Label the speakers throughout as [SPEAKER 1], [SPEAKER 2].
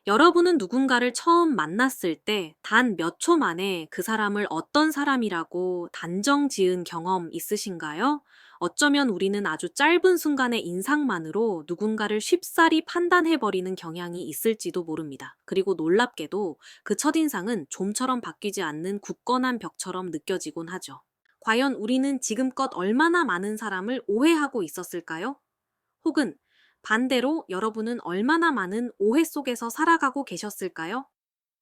[SPEAKER 1] 여러분은 누군가를 처음 만났을 때 단 몇 초 만에 그 사람을 어떤 사람이라고 단정 지은 경험 있으신가요? 어쩌면 우리는 아주 짧은 순간의 인상만으로 누군가를 쉽사리 판단해버리는 경향이 있을지도 모릅니다. 그리고 놀랍게도 그 첫인상은 좀처럼 바뀌지 않는 굳건한 벽처럼 느껴지곤 하죠. 과연 우리는 지금껏 얼마나 많은 사람을 오해하고 있었을까요? 혹은 반대로 여러분은 얼마나 많은 오해 속에서 살아가고 계셨을까요?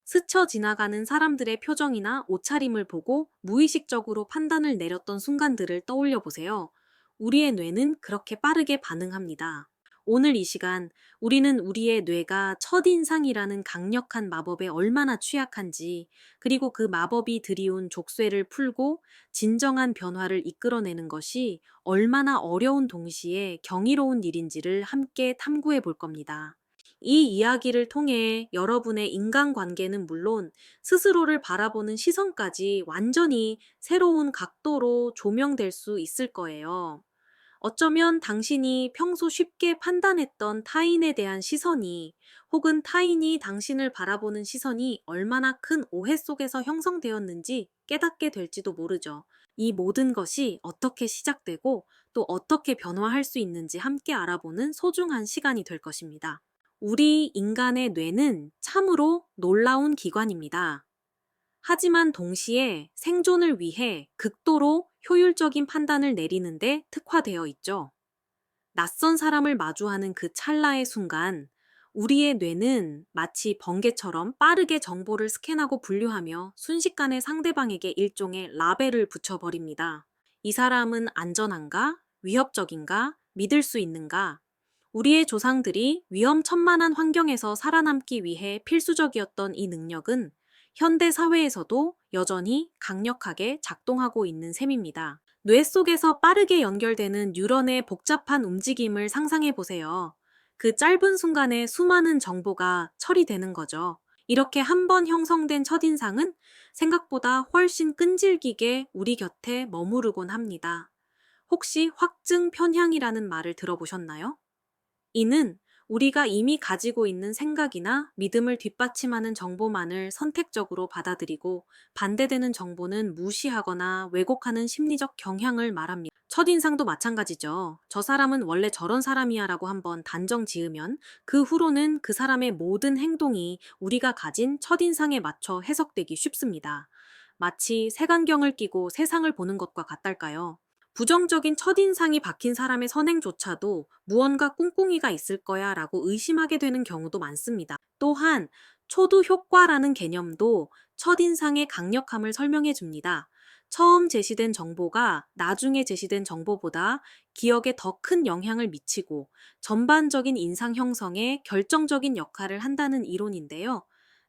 [SPEAKER 1] 스쳐 지나가는 사람들의 표정이나 옷차림을 보고 무의식적으로 판단을 내렸던 순간들을 떠올려 보세요. 우리의 뇌는 그렇게 빠르게 반응합니다. 오늘 이 시간, 우리는 우리의 뇌가 첫인상이라는 강력한 마법에 얼마나 취약한지, 그리고 그 마법이 들이운 족쇄를 풀고 진정한 변화를 이끌어내는 것이 얼마나 어려운 동시에 경이로운 일인지를 함께 탐구해 볼 겁니다. 이 이야기를 통해 여러분의 인간관계는 물론 스스로를 바라보는 시선까지 완전히 새로운 각도로 조명될 수 있을 거예요. 어쩌면 당신이 평소 쉽게 판단했던 타인에 대한 시선이, 혹은 타인이 당신을 바라보는 시선이 얼마나 큰 오해 속에서 형성되었는지 깨닫게 될지도 모르죠. 이 모든 것이 어떻게 시작되고 또 어떻게 변화할 수 있는지 함께 알아보는 소중한 시간이 될 것입니다. 우리 인간의 뇌는 참으로 놀라운 기관입니다. 하지만 동시에 생존을 위해 극도로 효율적인 판단을 내리는데 특화되어 있죠. 낯선 사람을 마주하는 그 찰나의 순간, 우리의 뇌는 마치 번개처럼 빠르게 정보를 스캔하고 분류하며 순식간에 상대방에게 일종의 라벨을 붙여버립니다. 이 사람은 안전한가? 위협적인가? 믿을 수 있는가? 우리의 조상들이 위험천만한 환경에서 살아남기 위해 필수적이었던 이 능력은 현대 사회에서도 여전히 강력하게 작동하고 있는 셈입니다. 뇌 속에서 빠르게 연결되는 뉴런의 복잡한 움직임을 상상해 보세요. 그 짧은 순간에 수많은 정보가 처리되는 거죠. 이렇게 한 번 형성된 첫인상은 생각보다 훨씬 끈질기게 우리 곁에 머무르곤 합니다. 혹시 확증 편향이라는 말을 들어보셨나요? 이는 우리가 이미 가지고 있는 생각이나 믿음을 뒷받침하는 정보만을 선택적으로 받아들이고 반대되는 정보는 무시하거나 왜곡하는 심리적 경향을 말합니다. 첫인상도 마찬가지죠. 저 사람은 원래 저런 사람이야 라고 한번 단정 지으면 그 후로는 그 사람의 모든 행동이 우리가 가진 첫인상에 맞춰 해석되기 쉽습니다. 마치 색안경을 끼고 세상을 보는 것과 같달까요? 부정적인 첫인상이 박힌 사람의 선행조차도 무언가 꿍꿍이가 있을 거야 라고 의심하게 되는 경우도 많습니다. 또한 초두 효과라는 개념도 첫인상의 강력함을 설명해 줍니다. 처음 제시된 정보가 나중에 제시된 정보보다 기억에 더 큰 영향을 미치고 전반적인 인상 형성에 결정적인 역할을 한다는 이론인데요.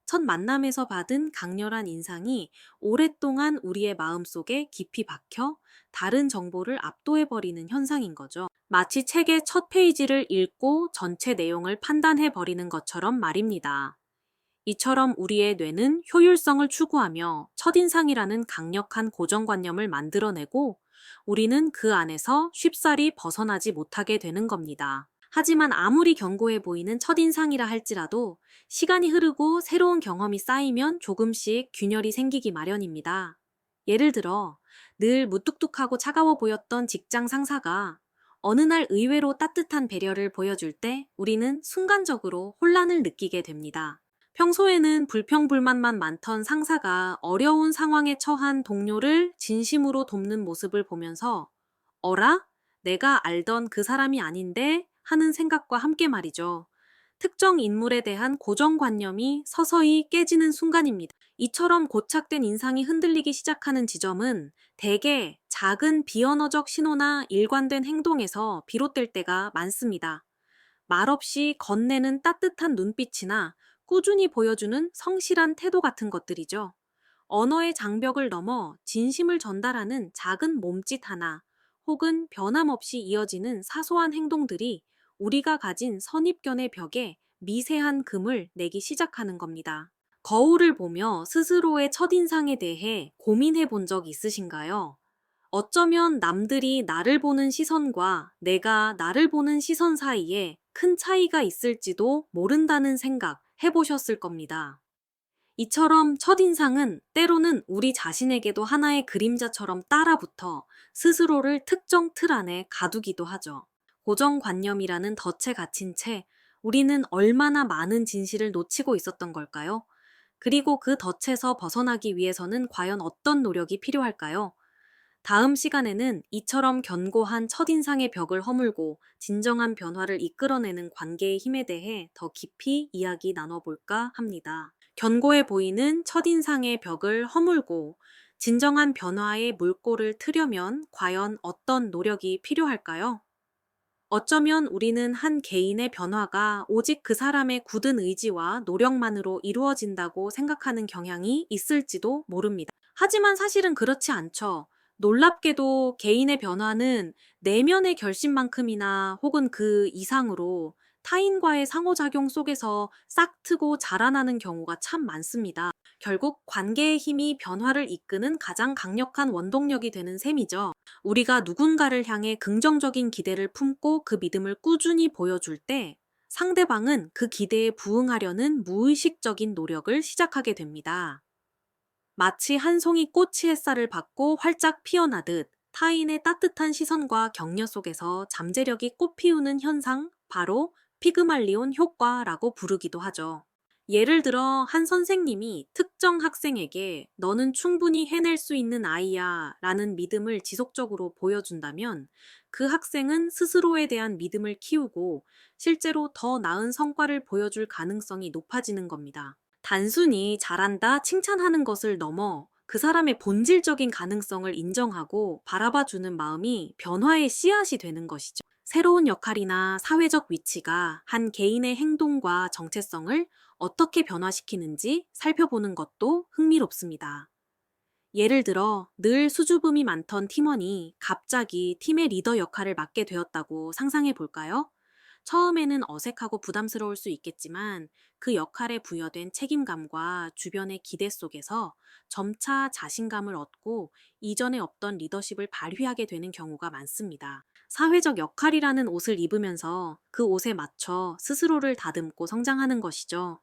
[SPEAKER 1] 첫 만남에서 받은 강렬한 인상이 오랫동안 우리의 마음속에 깊이 박혀 다른 정보를 압도해버리는 현상인 거죠. 마치 책의 첫 페이지를 읽고 전체 내용을 판단해버리는 것처럼 말입니다. 이처럼 우리의 뇌는 효율성을 추구하며 첫인상이라는 강력한 고정관념을 만들어내고 우리는 그 안에서 쉽사리 벗어나지 못하게 되는 겁니다. 하지만 아무리 견고해 보이는 첫인상이라 할지라도 시간이 흐르고 새로운 경험이 쌓이면 조금씩 균열이 생기기 마련입니다. 예를 들어 늘 무뚝뚝하고 차가워 보였던 직장 상사가 어느 날 의외로 따뜻한 배려를 보여줄 때 우리는 순간적으로 혼란을 느끼게 됩니다. 평소에는 불평불만만 많던 상사가 어려운 상황에 처한 동료를 진심으로 돕는 모습을 보면서 어라? 내가 알던 그 사람이 아닌데? 하는 생각과 함께 말이죠. 특정 인물에 대한 고정관념이 서서히 깨지는 순간입니다. 이처럼 고착된 인상이 흔들리기 시작하는 지점은 대개 작은 비언어적 신호나 일관된 행동에서 비롯될 때가 많습니다. 말없이 건네는 따뜻한 눈빛이나 꾸준히 보여주는 성실한 태도 같은 것들이죠. 언어의 장벽을 넘어 진심을 전달하는 작은 몸짓 하나, 혹은 변함없이 이어지는 사소한 행동들이 우리가 가진 선입견의 벽에 미세한 금을 내기 시작하는 겁니다. 거울을 보며 스스로의 첫인상에 대해 고민해 본 적 있으신가요? 어쩌면 남들이 나를 보는 시선과 내가 나를 보는 시선 사이에 큰 차이가 있을지도 모른다는 생각, 해보셨을 겁니다. 이처럼 첫인상은 때로는 우리 자신에게도 하나의 그림자처럼 따라붙어 스스로를 특정 틀 안에 가두기도 하죠. 고정관념이라는 덫에 갇힌 채 우리는 얼마나 많은 진실을 놓치고 있었던 걸까요? 그리고 그 덫에서 벗어나기 위해서는 과연 어떤 노력이 필요할까요? 다음 시간에는 이처럼 견고한 첫인상의 벽을 허물고 진정한 변화를 이끌어내는 관계의 힘에 대해 더 깊이 이야기 나눠볼까 합니다. 견고해 보이는 첫인상의 벽을 허물고 진정한 변화의 물꼬를 트려면 과연 어떤 노력이 필요할까요? 어쩌면 우리는 한 개인의 변화가 오직 그 사람의 굳은 의지와 노력만으로 이루어진다고 생각하는 경향이 있을지도 모릅니다. 하지만 사실은 그렇지 않죠. 놀랍게도 개인의 변화는 내면의 결심만큼이나 혹은 그 이상으로 타인과의 상호작용 속에서 싹트고 자라나는 경우가 참 많습니다. 결국 관계의 힘이 변화를 이끄는 가장 강력한 원동력이 되는 셈이죠. 우리가 누군가를 향해 긍정적인 기대를 품고 그 믿음을 꾸준히 보여줄 때 상대방은 그 기대에 부응하려는 무의식적인 노력을 시작하게 됩니다. 마치 한 송이 꽃이 햇살을 받고 활짝 피어나듯 타인의 따뜻한 시선과 격려 속에서 잠재력이 꽃피우는 현상, 바로 피그말리온 효과라고 부르기도 하죠. 예를 들어 한 선생님이 특정 학생에게 너는 충분히 해낼 수 있는 아이야 라는 믿음을 지속적으로 보여준다면 그 학생은 스스로에 대한 믿음을 키우고 실제로 더 나은 성과를 보여줄 가능성이 높아지는 겁니다. 단순히 잘한다, 칭찬하는 것을 넘어 그 사람의 본질적인 가능성을 인정하고 바라봐주는 마음이 변화의 씨앗이 되는 것이죠. 새로운 역할이나 사회적 위치가 한 개인의 행동과 정체성을 어떻게 변화시키는지 살펴보는 것도 흥미롭습니다. 예를 들어 늘 수줍음이 많던 팀원이 갑자기 팀의 리더 역할을 맡게 되었다고 상상해 볼까요? 처음에는 어색하고 부담스러울 수 있겠지만 그 역할에 부여된 책임감과 주변의 기대 속에서 점차 자신감을 얻고 이전에 없던 리더십을 발휘하게 되는 경우가 많습니다. 사회적 역할이라는 옷을 입으면서 그 옷에 맞춰 스스로를 다듬고 성장하는 것이죠.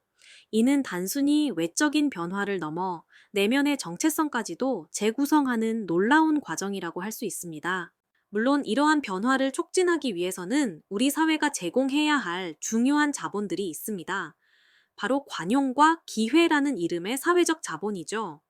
[SPEAKER 1] 이는 단순히 외적인 변화를 넘어 내면의 정체성까지도 재구성하는 놀라운 과정이라고 할 수 있습니다. 물론 이러한 변화를 촉진하기 위해서는 우리 사회가 제공해야 할 중요한 자본들이 있습니다. 바로 관용과 기회라는 이름의 사회적 자본이죠.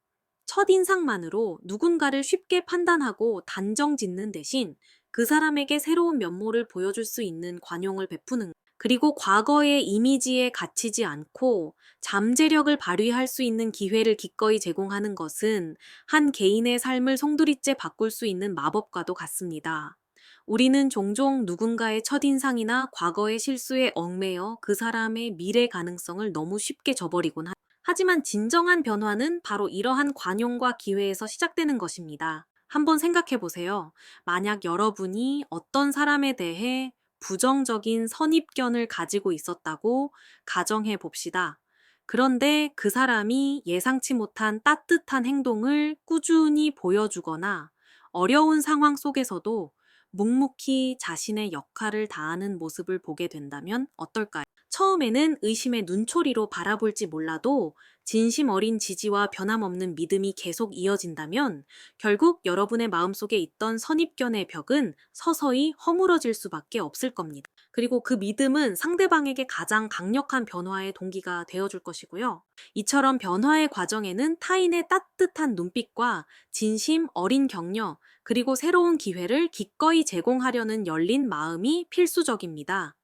[SPEAKER 1] 첫인상만으로 누군가를 쉽게 판단하고 단정 짓는 대신 그 사람에게 새로운 면모를 보여줄 수 있는 관용을 베푸는, 그리고 과거의 이미지에 갇히지 않고 잠재력을 발휘할 수 있는 기회를 기꺼이 제공하는 것은 한 개인의 삶을 송두리째 바꿀 수 있는 마법과도 같습니다. 우리는 종종 누군가의 첫인상이나 과거의 실수에 얽매여 그 사람의 미래 가능성을 너무 쉽게 저버리곤 하지만 진정한 변화는 바로 이러한 관용과 기회에서 시작되는 것입니다. 한번 생각해 보세요. 만약 여러분이 어떤 사람에 대해 부정적인 선입견을 가지고 있었다고 가정해 봅시다. 그런데 그 사람이 예상치 못한 따뜻한 행동을 꾸준히 보여주거나 어려운 상황 속에서도 묵묵히 자신의 역할을 다하는 모습을 보게 된다면 어떨까요? 처음에는 의심의 눈초리로 바라볼지 몰라도 진심 어린 지지와 변함없는 믿음이 계속 이어진다면 결국 여러분의 마음속에 있던 선입견의 벽은 서서히 허물어질 수밖에 없을 겁니다. 그리고 그 믿음은 상대방에게 가장 강력한 변화의 동기가 되어줄 것이고요. 이처럼 변화의 과정에는 타인의 따뜻한 눈빛과 진심 어린 격려, 그리고 새로운 기회를 기꺼이 제공하려는 열린 마음이 필수적입니다.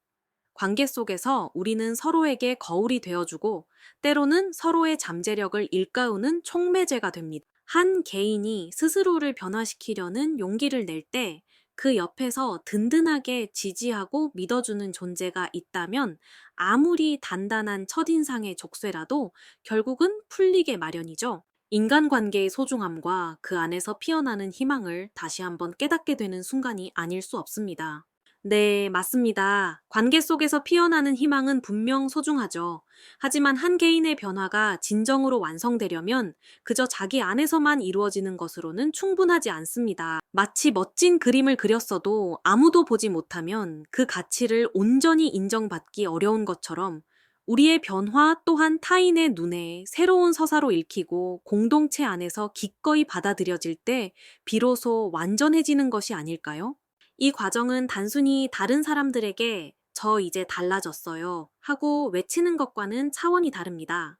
[SPEAKER 1] 관계 속에서 우리는 서로에게 거울이 되어주고 때로는 서로의 잠재력을 일깨우는 촉매제가 됩니다. 한 개인이 스스로를 변화시키려는 용기를 낼 때 그 옆에서 든든하게 지지하고 믿어주는 존재가 있다면 아무리 단단한 첫인상의 족쇄라도 결국은 풀리게 마련이죠. 인간관계의 소중함과 그 안에서 피어나는 희망을 다시 한번 깨닫게 되는 순간이 아닐 수 없습니다. 네, 맞습니다. 관계 속에서 피어나는 희망은 분명 소중하죠. 하지만 한 개인의 변화가 진정으로 완성되려면 그저 자기 안에서만 이루어지는 것으로는 충분하지 않습니다. 마치 멋진 그림을 그렸어도 아무도 보지 못하면 그 가치를 온전히 인정받기 어려운 것처럼 우리의 변화 또한 타인의 눈에 새로운 서사로 읽히고 공동체 안에서 기꺼이 받아들여질 때 비로소 완전해지는 것이 아닐까요? 이 과정은 단순히 다른 사람들에게 저 이제 달라졌어요 하고 외치는 것과는 차원이 다릅니다.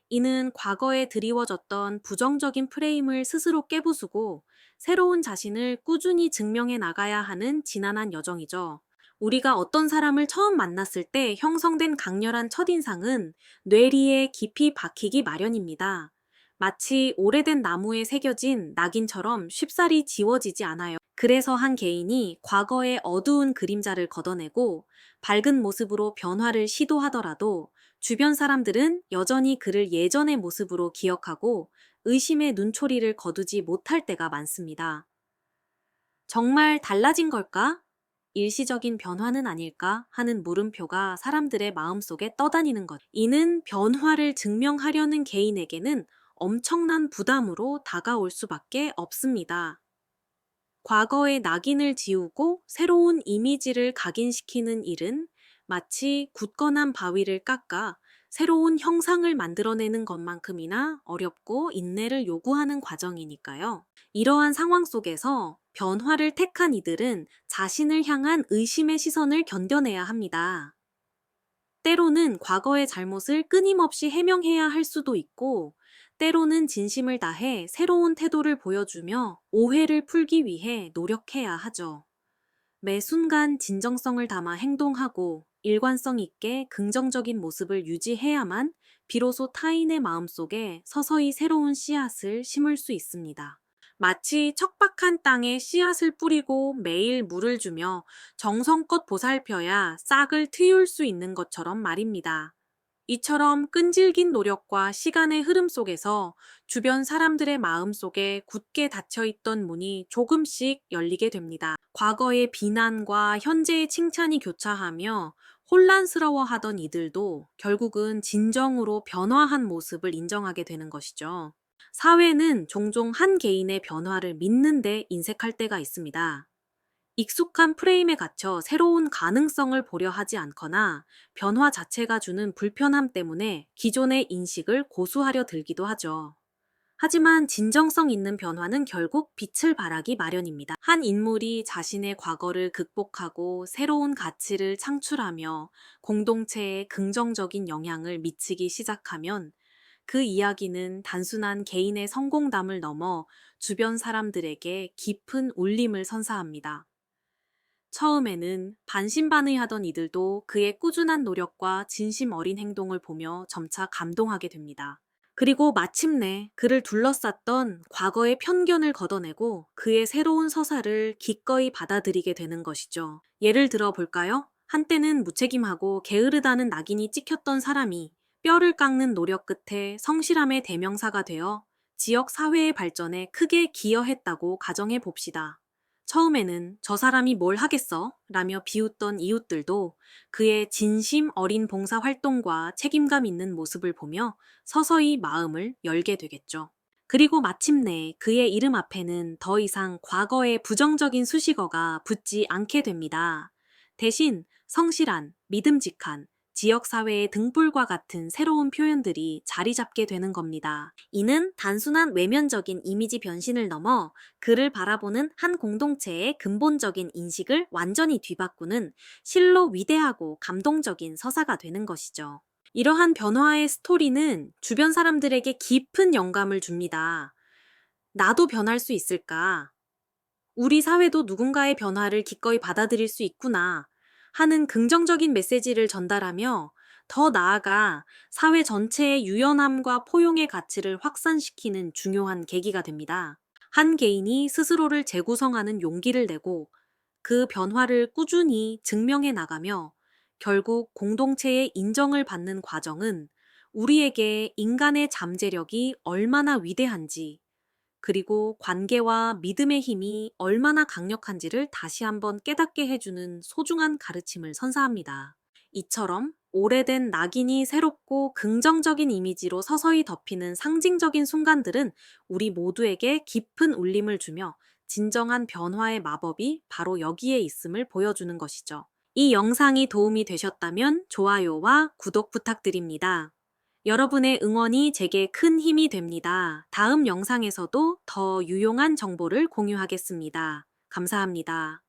[SPEAKER 1] 이는 과거에 드리워졌던 부정적인 프레임을 스스로 깨부수고 새로운 자신을 꾸준히 증명해 나가야 하는 지난한 여정이죠. 우리가 어떤 사람을 처음 만났을 때 형성된 강렬한 첫인상은 뇌리에 깊이 박히기 마련입니다. 마치 오래된 나무에 새겨진 낙인처럼 쉽사리 지워지지 않아요. 그래서 한 개인이 과거의 어두운 그림자를 걷어내고 밝은 모습으로 변화를 시도하더라도 주변 사람들은 여전히 그를 예전의 모습으로 기억하고 의심의 눈초리를 거두지 못할 때가 많습니다. 정말 달라진 걸까? 일시적인 변화는 아닐까 하는 물음표가 사람들의 마음속에 떠다니는 것. 이는 변화를 증명하려는 개인에게는 엄청난 부담으로 다가올 수밖에 없습니다. 과거의 낙인을 지우고 새로운 이미지를 각인시키는 일은 마치 굳건한 바위를 깎아 새로운 형상을 만들어내는 것만큼이나 어렵고 인내를 요구하는 과정이니까요. 이러한 상황 속에서 변화를 택한 이들은 자신을 향한 의심의 시선을 견뎌내야 합니다. 때로는 과거의 잘못을 끊임없이 해명해야 할 수도 있고, 때로는 진심을 다해 새로운 태도를 보여주며 오해를 풀기 위해 노력해야 하죠. 매 순간 진정성을 담아 행동하고 일관성 있게 긍정적인 모습을 유지해야만 비로소 타인의 마음속에 서서히 새로운 씨앗을 심을 수 있습니다. 마치 척박한 땅에 씨앗을 뿌리고 매일 물을 주며 정성껏 보살펴야 싹을 트일 수 있는 것처럼 말입니다. 이처럼 끈질긴 노력과 시간의 흐름 속에서 주변 사람들의 마음 속에 굳게 닫혀있던 문이 조금씩 열리게 됩니다. 과거의 비난과 현재의 칭찬이 교차하며 혼란스러워하던 이들도 결국은 진정으로 변화한 모습을 인정하게 되는 것이죠. 사회는 종종 한 개인의 변화를 믿는데 인색할 때가 있습니다. 익숙한 프레임에 갇혀 새로운 가능성을 보려 하지 않거나 변화 자체가 주는 불편함 때문에 기존의 인식을 고수하려 들기도 하죠. 하지만 진정성 있는 변화는 결국 빛을 발하기 마련입니다. 한 인물이 자신의 과거를 극복하고 새로운 가치를 창출하며 공동체에 긍정적인 영향을 미치기 시작하면 그 이야기는 단순한 개인의 성공담을 넘어 주변 사람들에게 깊은 울림을 선사합니다. 처음에는 반신반의하던 이들도 그의 꾸준한 노력과 진심 어린 행동을 보며 점차 감동하게 됩니다. 그리고 마침내 그를 둘러쌌던 과거의 편견을 걷어내고 그의 새로운 서사를 기꺼이 받아들이게 되는 것이죠. 예를 들어 볼까요? 한때는 무책임하고 게으르다는 낙인이 찍혔던 사람이 뼈를 깎는 노력 끝에 성실함의 대명사가 되어 지역 사회의 발전에 크게 기여했다고 가정해 봅시다. 처음에는 저 사람이 뭘 하겠어? 라며 비웃던 이웃들도 그의 진심 어린 봉사 활동과 책임감 있는 모습을 보며 서서히 마음을 열게 되겠죠. 그리고 마침내 그의 이름 앞에는 더 이상 과거의 부정적인 수식어가 붙지 않게 됩니다. 대신 성실한, 믿음직한, 지역사회의 등불과 같은 새로운 표현들이 자리 잡게 되는 겁니다. 이는 단순한 외면적인 이미지 변신을 넘어 그를 바라보는 한 공동체의 근본적인 인식을 완전히 뒤바꾸는 실로 위대하고 감동적인 서사가 되는 것이죠. 이러한 변화의 스토리는 주변 사람들에게 깊은 영감을 줍니다. 나도 변할 수 있을까? 우리 사회도 누군가의 변화를 기꺼이 받아들일 수 있구나 하는 긍정적인 메시지를 전달하며 더 나아가 사회 전체의 유연함과 포용의 가치를 확산시키는 중요한 계기가 됩니다. 한 개인이 스스로를 재구성하는 용기를 내고 그 변화를 꾸준히 증명해 나가며 결국 공동체의 인정을 받는 과정은 우리에게 인간의 잠재력이 얼마나 위대한지, 그리고 관계와 믿음의 힘이 얼마나 강력한지를 다시 한번 깨닫게 해주는 소중한 가르침을 선사합니다. 이처럼 오래된 낙인이 새롭고 긍정적인 이미지로 서서히 덮이는 상징적인 순간들은 우리 모두에게 깊은 울림을 주며 진정한 변화의 마법이 바로 여기에 있음을 보여주는 것이죠. 이 영상이 도움이 되셨다면 좋아요와 구독 부탁드립니다. 여러분의 응원이 제게 큰 힘이 됩니다. 다음 영상에서도 더 유용한 정보를 공유하겠습니다. 감사합니다.